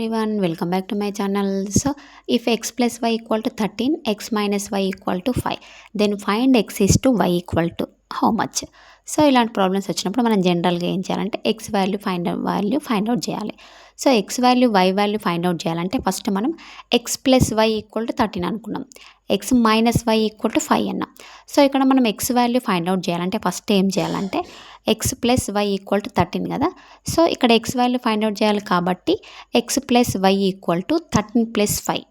everyone, welcome back to my channel. So if x plus y equal to 13, x minus y equal to 5, then find x is to y equal to how much? So ఇలాంటి problems వచ్చినప్పుడు మనం జనరల్గా ఏం చేయాలంటే x value find out చేయాలి. So x value y value find out చేయాలంటే first మనం x plus y equal to 13 అనుకున్నాం, x minus y equal to 5 అన్నాం. సో ఇక్కడ మనం ఎక్స్ వాల్యూ ఫైండ్ అవుట్ చేయాలంటే ఫస్ట్ ఏం చేయాలంటే x plus y equal to 13 కదా. సో ఇక్కడ ఎక్స్ వాల్యూ ఫైండ్ అవుట్ చేయాలి కాబట్టి x plus y equal to 13 plus 5.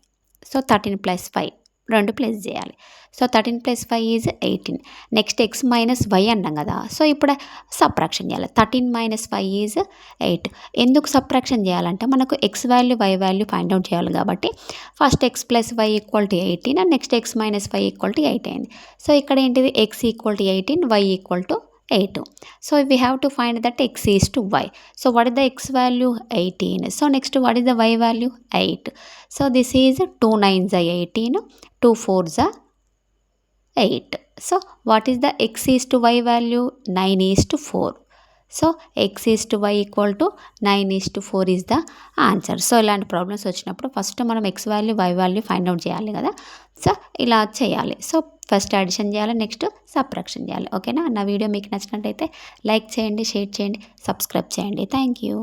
So 13 plus 5 రెండు ప్లస్ చేయాలి. So 13 plus 5 is 18. Next x minus y అన్నాం కదా. సో ఇప్పుడు సబ్ట్రాక్షన్ చేయాలి. 13 మైనస్ 5 ఈజ్ 8. ఎందుకు సబ్ట్రాక్షన్ చేయాలంటే మనకు x value y value find out చేయాలి కాబట్టి first x plus y equal to 18 and next x minus y equal to 8 అయింది. సో ఇక్కడ ఏంటిది x equal to 18, y equal to 8. So we have to find that x is to y. So what is the x value? 18. So next what is the y value? 8. So this is 2 9s are 18, 2 4s are 8. So what is the x is to y value? 9 is to 4. So x is to y equal to 9 is to 4 is the answer. So ఇలాంటి problems వచ్చినప్పుడు first మనం x value y value find out చేయాలి కదా. So ఇలా చేయాలి. So first addition చేయాలి, next subtraction చేయాలి. ఓకేనా. నా వీడియో మీకు నచ్చినట్టయితే లైక్ చేయండి, షేర్ చేయండి, సబ్స్క్రైబ్ చేయండి. Thank you.